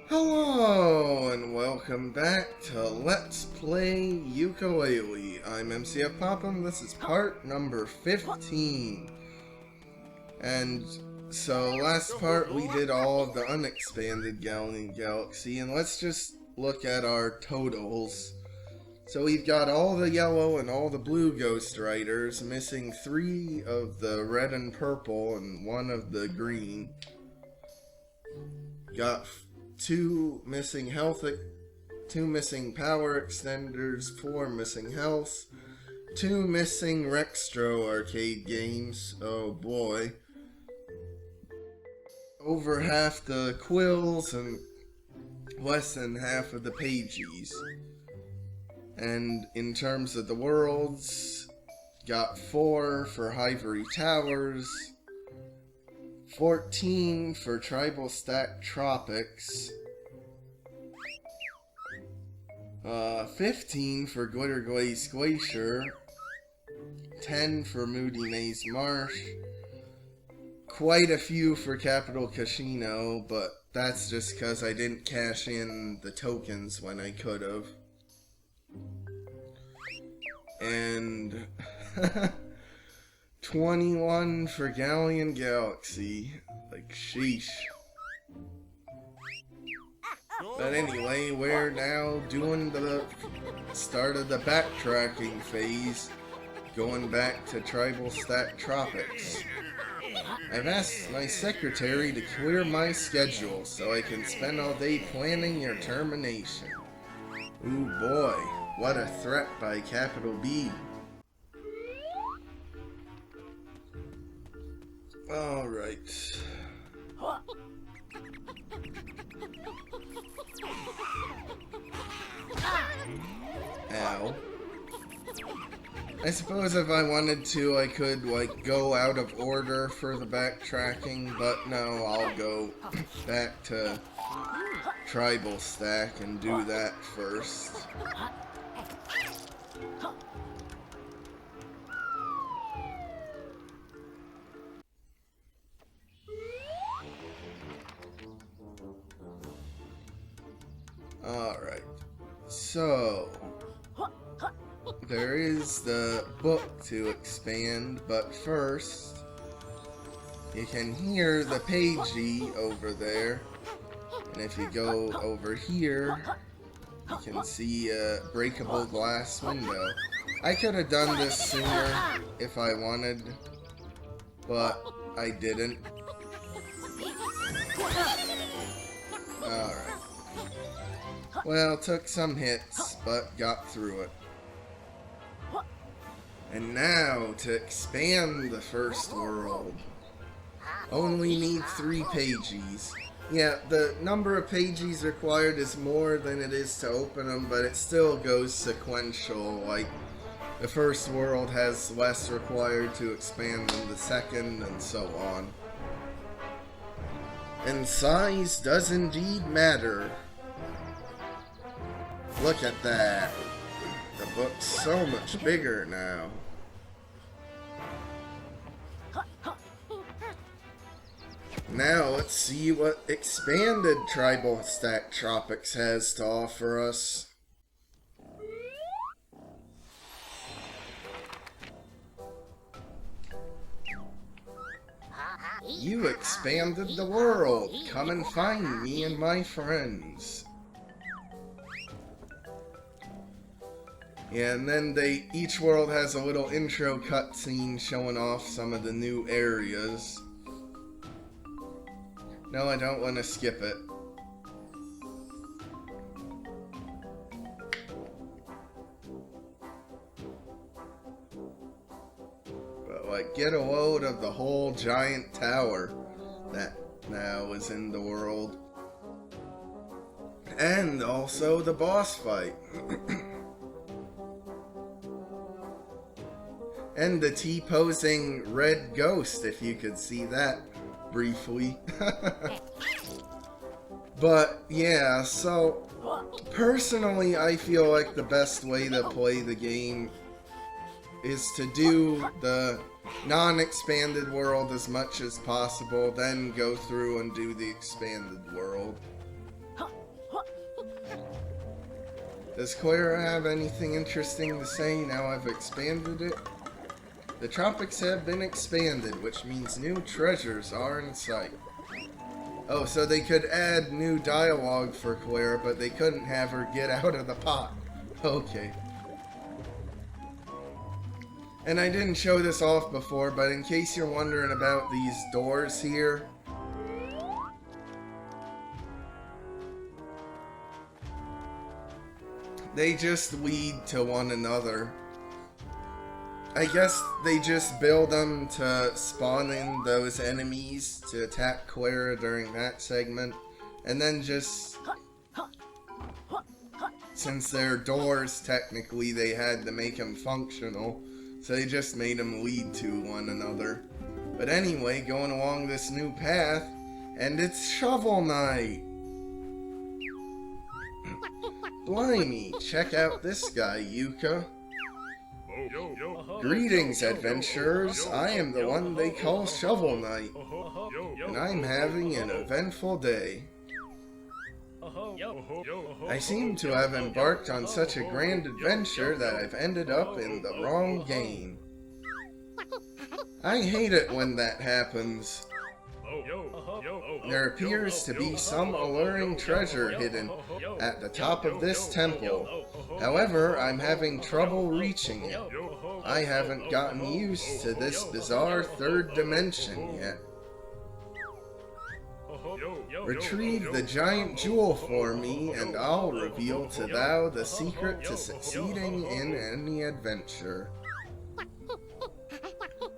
Hello and welcome back to Let's Play Yooka-Laylee. I'm MCFPapa and this is part number 15. And so last part we did all of the unexpanded Galleon Galaxy, and let's just look at our totals. So we've got all the yellow and all the blue Ghost Riders, missing 3 of the red and purple and 1 of the green. Got 2 missing health, 2 missing power extenders, 4 missing health, 2 missing Rextro arcade games, oh boy. Over half the quills and less than half of the pages. And in terms of the worlds, got 4 for Ivory Towers, 14 for Tribalstack Tropics, 15 for Glitter Glaze Glacier, 10 for Moody Maze Marsh, quite a few for Capital Casino, but that's just because I didn't cash in the tokens when I could have. And 21 for Galleon Galaxy. Like, sheesh. But anyway, we're now doing the start of the backtracking phase, going back to Tribalstack Tropics. I've asked my secretary to clear my schedule so I can spend all day planning your termination. Ooh boy, what a threat by capital B. Alright. Ow. I suppose if I wanted to, I could, like, go out of order for the backtracking, but no, I'll go back to Tribalstack and do that first. Alright, so there is the book to expand, but first you can hear the pagey over there, and if you go over here you can see a breakable glass window. I could have done this sooner if I wanted, but I didn't. Alright. Well, took some hits, but got through it. And now, to expand the first world. Only need 3 pages. Yeah, the number of pages required is more than it is to open them, but it still goes sequential. Like, the first world has less required to expand than the second, and so on. And size does indeed matter. Look at that. The book's so much bigger now. Now let's see what expanded Tribalstack Tropics has to offer us. You expanded the world. Come and find me and my friends. Yeah, and then each world has a little intro cutscene showing off some of the new areas. No, I don't want to skip it. But, like, get a load of the whole giant tower that now is in the world. And also the boss fight. And the T-posing red ghost, if you could see that briefly. But yeah, so personally I feel like the best way to play the game is to do the non-expanded world as much as possible, then go through and do the expanded world. Does Clara have anything interesting to say now I've expanded it? The tropics have been expanded, which means new treasures are in sight. Oh, so they could add new dialogue for Clara, but they couldn't have her get out of the pot. Okay. And I didn't show this off before, but in case you're wondering about these doors here, they just lead to one another. I guess they just build them to spawn in those enemies to attack Clara during that segment. And then just... since they're doors, technically, they had to make them functional. So they just made them lead to one another. But anyway, going along this new path, and it's Shovel Knight! Blimey, check out this guy, Yooka. Greetings, adventurers. I am the one they call Shovel Knight, and I'm having an eventful day. I seem to have embarked on such a grand adventure that I've ended up in the wrong game. I hate it when that happens. There appears to be some alluring treasure hidden at the top of this temple. However, I'm having trouble reaching it. I haven't gotten used to this bizarre third dimension yet. Retrieve the giant jewel for me, and I'll reveal to thou the secret to succeeding in any adventure.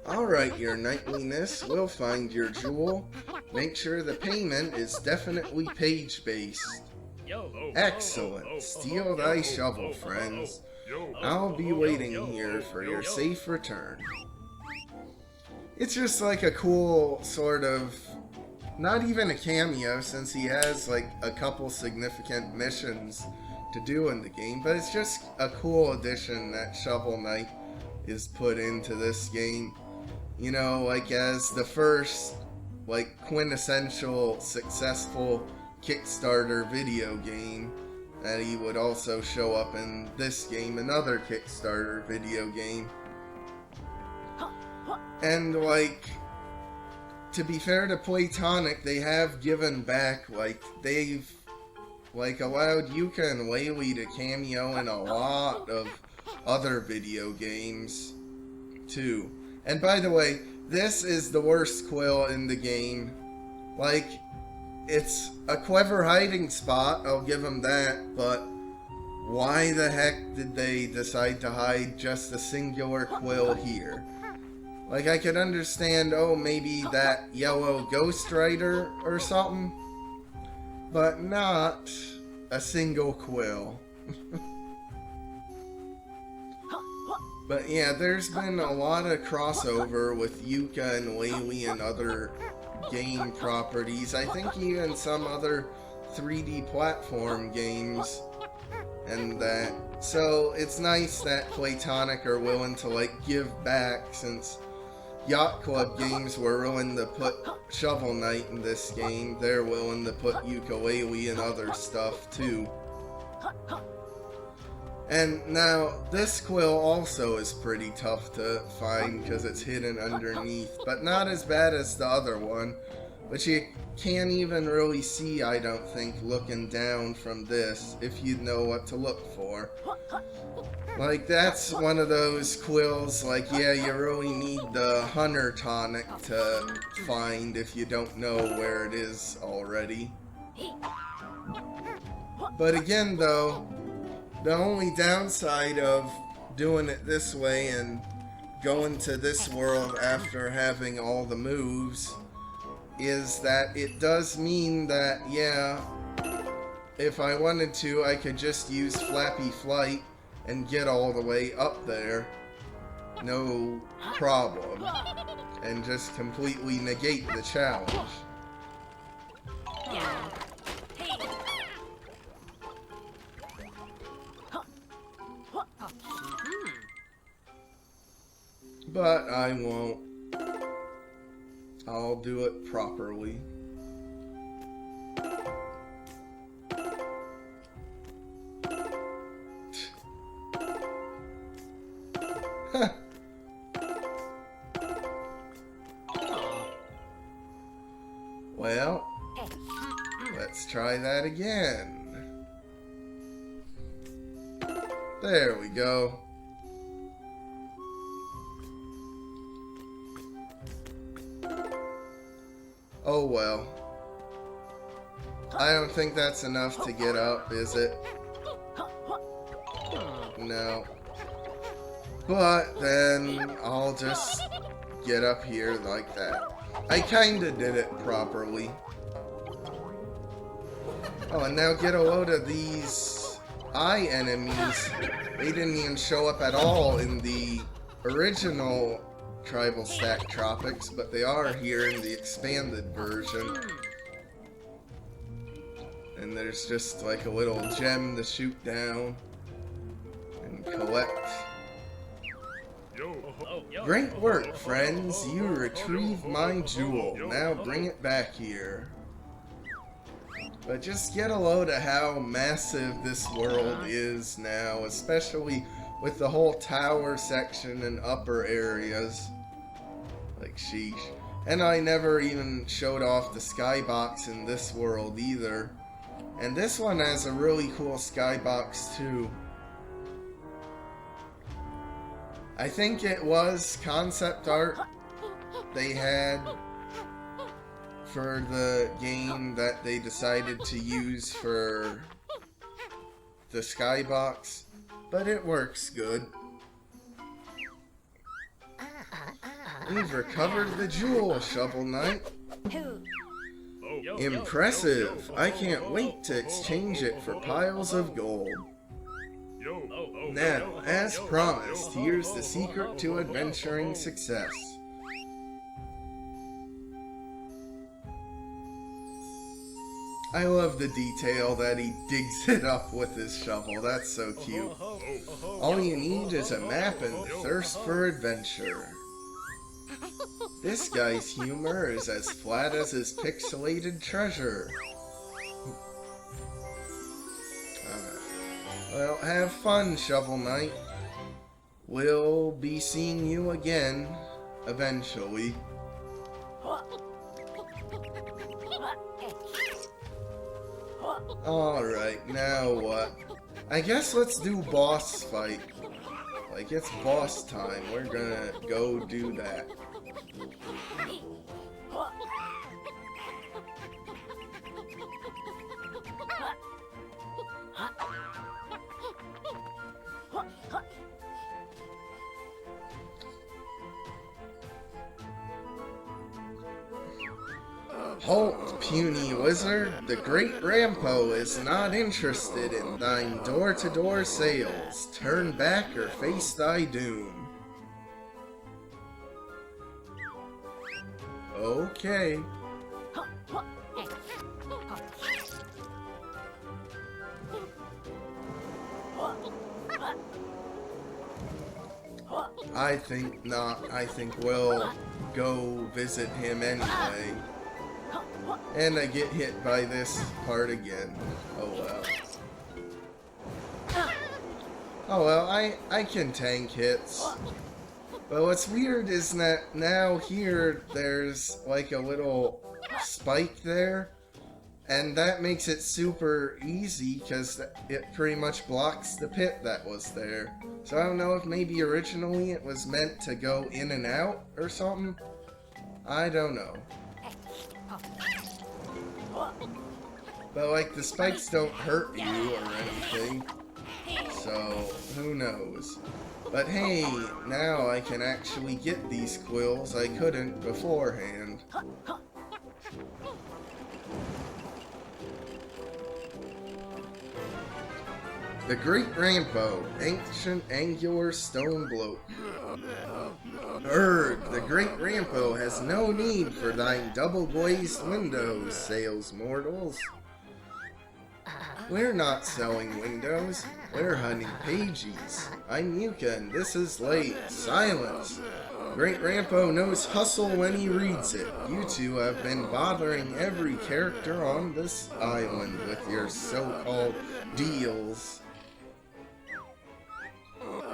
Alright, your knightliness, we'll find your jewel. Make sure the payment is definitely page-based. Excellent. Steal thy shovel, friends. I'll be waiting here for your safe return. It's just like a cool sort of... not even a cameo, since he has like a couple significant missions to do in the game, but it's just a cool addition that Shovel Knight is put into this game. You know, like as the first like quintessential successful Kickstarter video game, that he would also show up in this game, another Kickstarter video game. And like, to be fair to Playtonic, they have given back, like they've like allowed Yooka-Laylee to cameo in a lot of other video games too. And by the way, this is the worst quill in the game. Like, it's a clever hiding spot, I'll give them that, but why the heck did they decide to hide just a singular quill here? Like, I could understand, oh, maybe that yellow Ghost Rider or something, but not a single quill. But yeah, there's been a lot of crossover with Yooka-Laylee and other game properties. I think even some other 3D platform games and that. So it's nice that Playtonic are willing to like give back, since Yacht Club Games were willing to put Shovel Knight in this game. They're willing to put Yooka-Laylee and other stuff too. And now, this quill also is pretty tough to find because it's hidden underneath, but not as bad as the other one, which you can't even really see, I don't think, looking down from this, if you know what to look for. Like, that's one of those quills, like, yeah, you really need the Hunter tonic to find if you don't know where it is already. But again, though, the only downside of doing it this way and going to this world after having all the moves is that it does mean that, yeah, if I wanted to, I could just use Flappy Flight and get all the way up there, no problem, and just completely negate the challenge. But I won't. I'll do it properly. try that again. There we go. Oh well. I don't think that's enough to get up, is it? No. But then I'll just get up here like that. I kinda did it properly. Oh, and now get a load of these eye enemies. They didn't even show up at all in the original Tribalstack Tropics, but they are here in the expanded version. And there's just like a little gem to shoot down and collect. Great work, friends. You retrieved my jewel. Now bring it back here. But just get a load of how massive this world is now, especially with the whole tower section and upper areas. Like, sheesh. And I never even showed off the skybox in this world either. And this one has a really cool skybox too. I think it was concept art they had for the game that they decided to use for the skybox, but it works good. We've recovered the jewel, Shovel Knight. Impressive! I can't wait to exchange it for piles of gold. Now, as promised, here's the secret to adventuring success. I love the detail that he digs it up with his shovel. That's so cute. All you need is a map and thirst for adventure. This guy's humor is as flat as his pixelated treasure. Well, have fun, Shovel Knight. We'll be seeing you again, eventually. Alright, now what? I guess let's do boss fight. Like, it's boss time. We're gonna go do that. Halt, puny wizard! The Great Rampo is not interested in thine door-to-door sales. Turn back or face thy doom. Okay. I think not. I think we'll go visit him anyway. And I get hit by this part again. Oh well. Oh well, I can tank hits. But what's weird is that now here there's like a little spike there. And that makes it super easy because it pretty much blocks the pit that was there. So I don't know if maybe originally it was meant to go in and out or something. I don't know. But like the spikes don't hurt you or anything. So who knows. But hey, now I can actually get these quills I couldn't beforehand. The Great Rampo, ancient angular stone bloke. Erg, the Great Rampo has no need for thine double-glazed windows, sales mortals. We're not selling windows, we're hunting pages. I'm Yooka and this is Laylee. Silence! Great Rampo knows hustle when he reads it. You two have been bothering every character on this island with your so-called deals.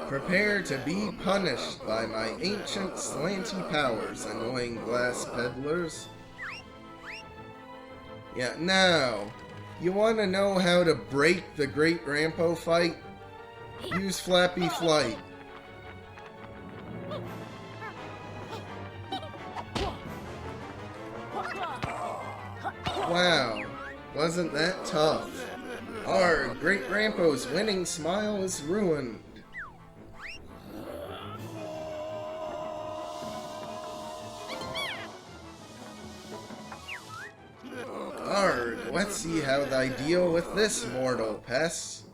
Prepare to be punished by my ancient slanty powers, annoying glass peddlers. Yeah, now, You want to know how to break the Great Rampo fight? Use Flappy Flight. Wow, wasn't that tough? Our Great Rampo's winning smile is ruined. Arg, let's see how I deal with this mortal pest.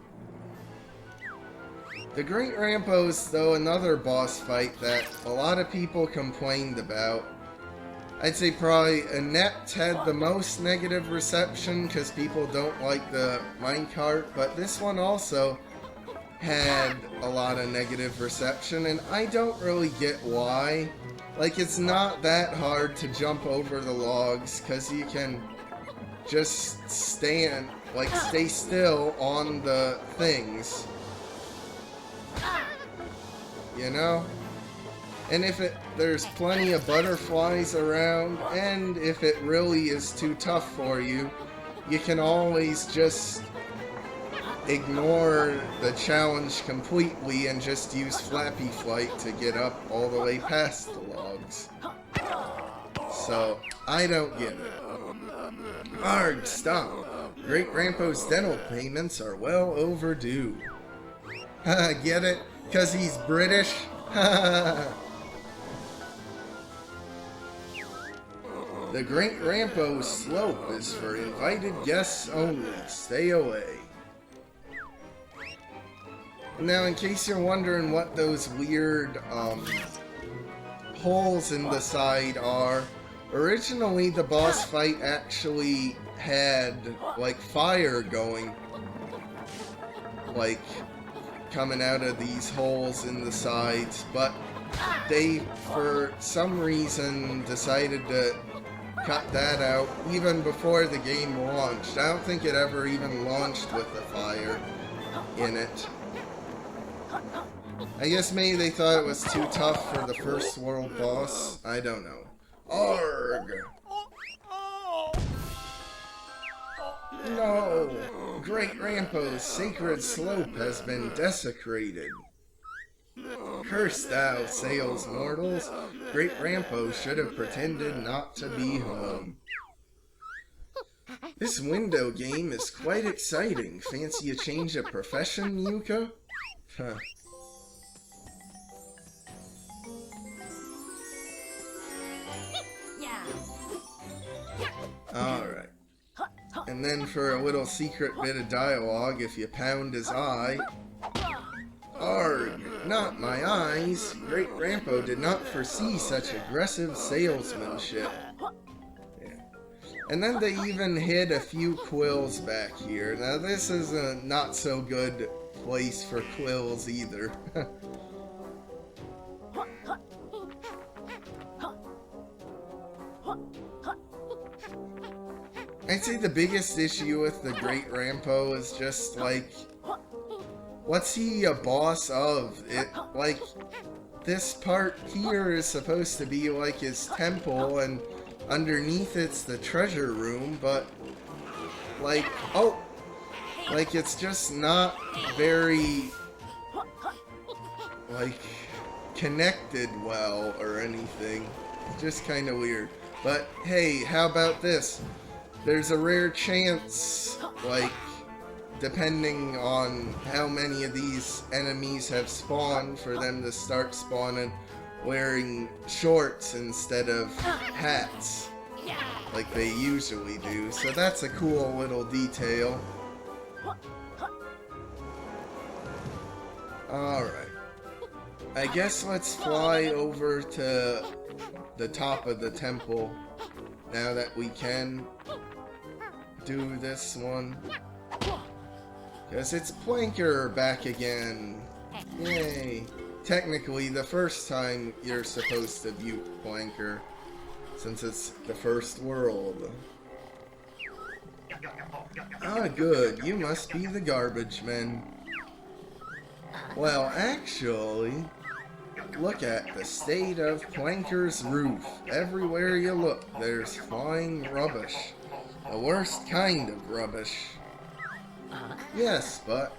The Great Rampo's, though, another boss fight that a lot of people complained about. I'd say probably Inept had the most negative reception because people don't like the minecart, but this one also had a lot of negative reception, and I don't really get why. Like, it's not that hard to jump over the logs because you can just stay still on the things. You know? And if there's plenty of butterflies around, and if it really is too tough for you, you can always just ignore the challenge completely and just use Flappy Flight to get up all the way past the logs. So, I don't get it. Arg, stop! Great Rampo's dental payments are well overdue. Haha, get it? 'Cause he's British? Haha. The Great Rampo slope is for invited guests only. Stay away. Now, in case you're wondering what those weird holes in the side are, originally the boss fight actually had like fire going, like coming out of these holes in the sides, but they for some reason decided to cut that out even before the game launched. I don't think it ever even launched with the fire in it. I guess maybe they thought it was too tough for the first world boss. I don't know. Arg! No! Great Rampo's sacred slope has been desecrated. Curse thou, Sales mortals! Great Rampo should have pretended not to be home. This window game is quite exciting. Fancy a change of profession, Yuka? Huh. Alright. And then for a little secret bit of dialogue, if you pound his eye... Arg! Not my eyes! Great Rampo did not foresee such aggressive salesmanship. Yeah. And then they even hid a few quills back here. Now this is a not so good place for quills either. I'd say the biggest issue with the Great Rampo is just like, what's he a boss of? It, like, this part here is supposed to be like his temple, and underneath it's the treasure room, but, like, oh, like, it's just not very, like, connected well or anything. It's just kind of weird. But, hey, how about this? There's a rare chance, like, depending on how many of these enemies have spawned, for them to start spawning wearing shorts instead of hats, like they usually do. So that's a cool little detail. Alright. I guess let's fly over to the top of the temple now that we can do this one. Because it's Planker back again. Yay. Technically, the first time you're supposed to view Planker, since it's the first world. Ah, good. You must be the garbage men. Well, actually, look at the state of Planker's roof. Everywhere you look, there's flying rubbish. The worst kind of rubbish. Yes, but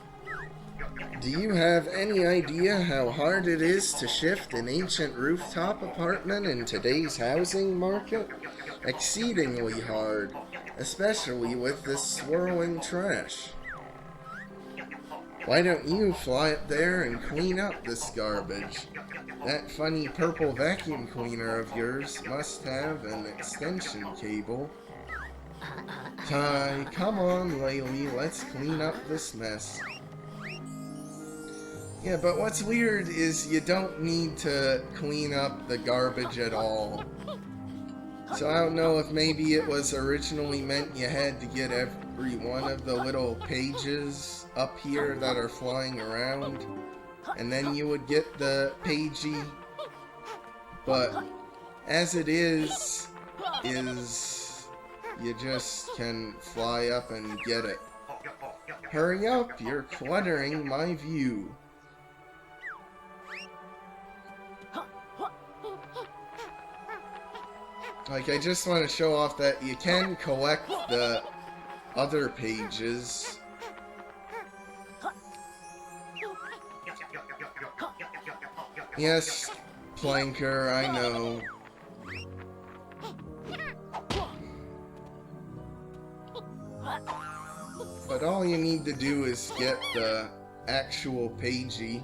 do you have any idea how hard it is to shift an ancient rooftop apartment in today's housing market? Exceedingly hard, especially with this swirling trash. Why don't you fly up there and clean up this garbage? That funny purple vacuum cleaner of yours must have an extension cable. Come on, Laylee, let's clean up this mess. Yeah, but what's weird is you don't need to clean up the garbage at all. So I don't know if maybe it was originally meant you had to get every one of the little pages up here that are flying around, and then you would get the pagey. But as it is you just can fly up and get it. Hurry up, you're cluttering my view. Like, I just want to show off that you can collect the other pages. Yes, Planker, I know. But all you need to do is get the actual pagey.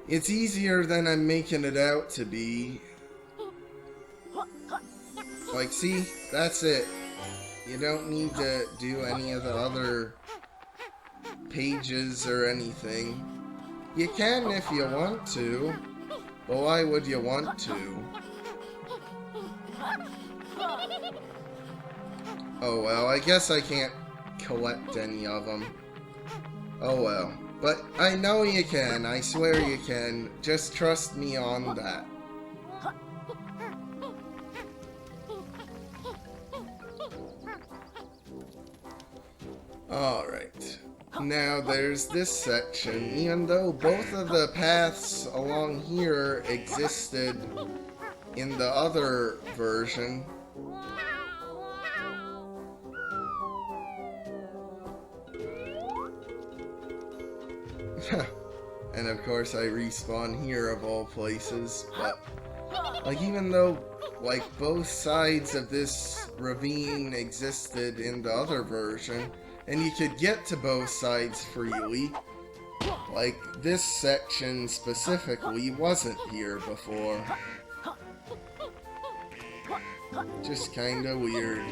It's easier than I'm making it out to be. Like, see? That's it. You don't need to do any of the other pages or anything. You can if you want to. But why would you want to? Oh well, I guess I can't collect any of them. Oh well. But I know you can, I swear you can. Just trust me on that. Alright. Now there's this section. Even though both of the paths along here existed in the other version, and of course I respawn here of all places, but like, even though like both sides of this ravine existed in the other version, and you could get to both sides freely, like this section specifically wasn't here before. Just kinda weird.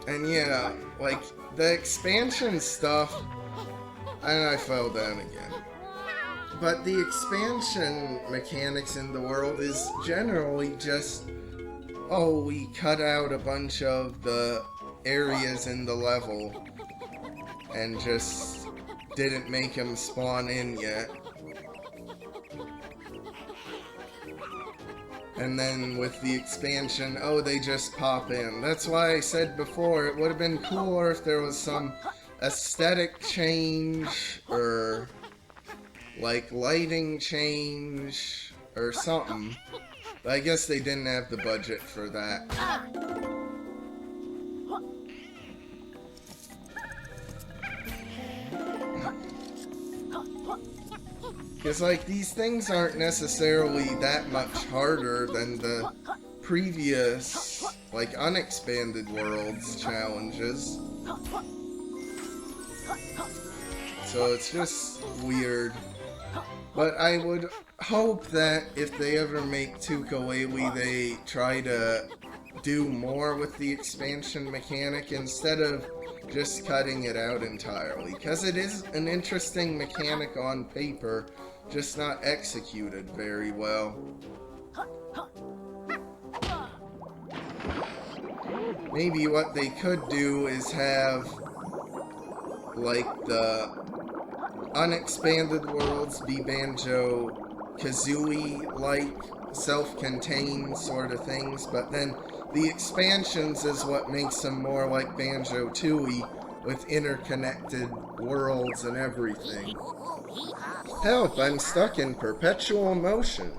And yeah, like, the expansion stuff, and I fell down again. But the expansion mechanics in the world is generally just, oh, we cut out a bunch of the areas in the level and just didn't make them spawn in yet. And then with the expansion, oh, they just pop in. That's why I said before, it would have been cooler if there was some aesthetic change, or like lighting change, or something. But I guess they didn't have the budget for that. Because, like, these things aren't necessarily that much harder than the previous, like, unexpanded worlds challenges. So it's just weird. But I would hope that if they ever make Yooka-Laylee, they try to do more with the expansion mechanic instead of just cutting it out entirely. Because it is an interesting mechanic on paper, just not executed very well. Maybe what they could do is have, like, the unexpanded worlds be Banjo-Kazooie-like, self-contained sort of things, but then the expansions is what makes them more like Banjo-Tooie, with interconnected worlds and everything. Help, I'm stuck in perpetual motion.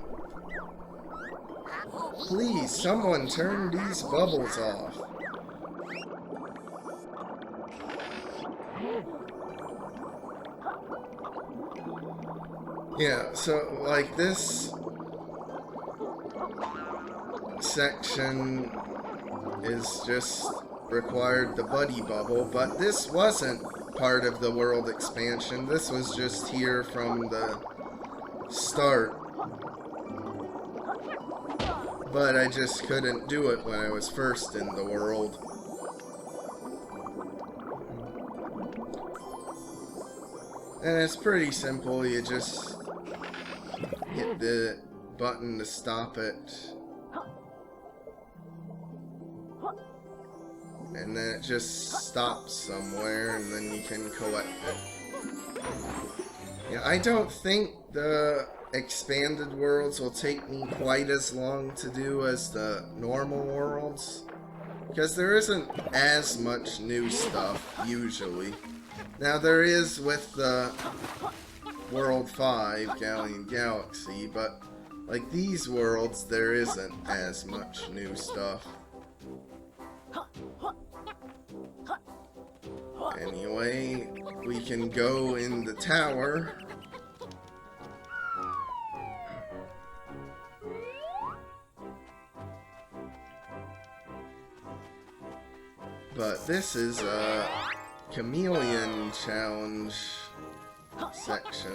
Please, someone turn these bubbles off. Yeah, so, like, this section is just required the buddy bubble, but this wasn't part of the world expansion. This was just here from the start. But I just couldn't do it when I was first in the world. And it's pretty simple, you just hit the button to stop it. And then it just stops somewhere, and then you can collect it. Yeah, I don't think the expanded worlds will take me quite as long to do as the normal worlds, because there isn't as much new stuff, usually. Now, there is with the World 5, Galleon Galaxy, but like these worlds, there isn't as much new stuff. Anyway, we can go in the tower. But this is a chameleon challenge section.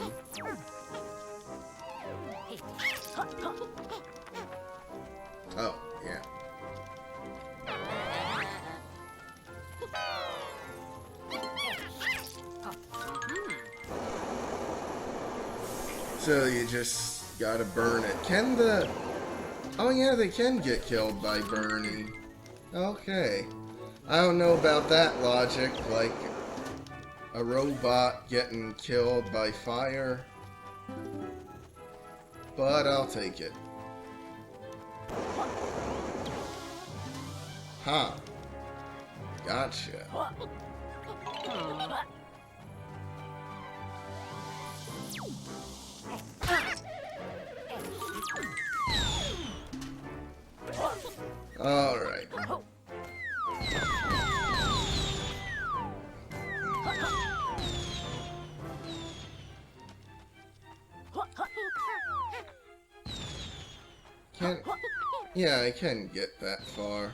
Oh, yeah. So you just gotta burn it. Can the... Oh yeah, they can get killed by burning. Okay. I don't know about that logic, like a robot getting killed by fire. But I'll take it. Huh. Gotcha. Alright. Yeah, I can get that far.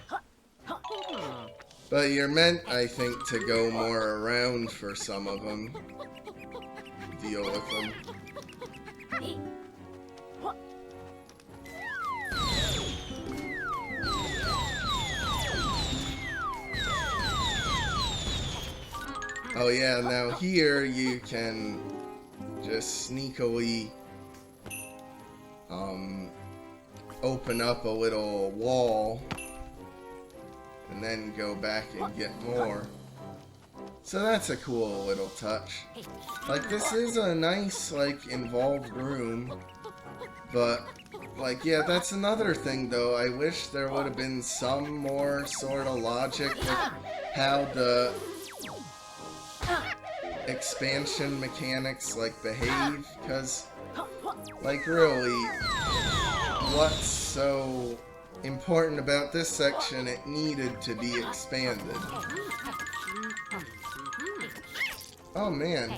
But you're meant, I think, to go more around for some of them. Deal with them. Oh yeah, now here you can just sneakily open up a little wall and then go back and get more. So that's a cool little touch. Like, this is a nice, like, involved room, but, like, yeah, that's another thing, though. I wish there would have been some more sort of logic with how the expansion mechanics, like, behave, because, like, really, what's so important about this section? It needed to be expanded. Oh man,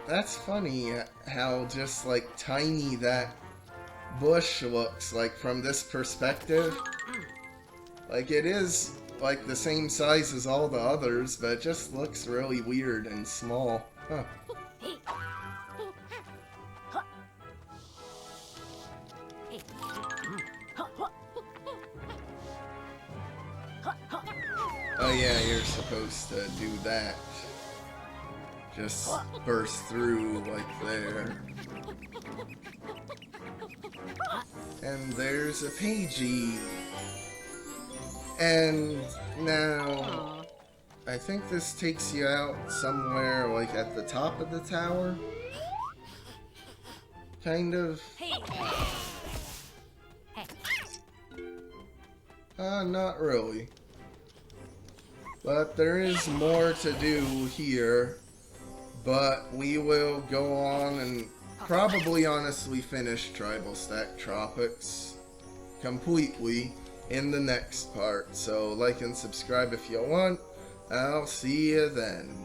that's funny how just like tiny that bush looks like from this perspective. Like, it is like the same size as all the others, but it just looks really weird and small. Huh. Oh yeah, you're supposed to do that. Just burst through like there. And there's a Pagey. And now, I think this takes you out somewhere like at the top of the tower. Kind of. Not really. But there is more to do here. But we will go on and probably honestly finish Tribalstack Tropics completely in the next part. So like and subscribe if you want. I'll see you then.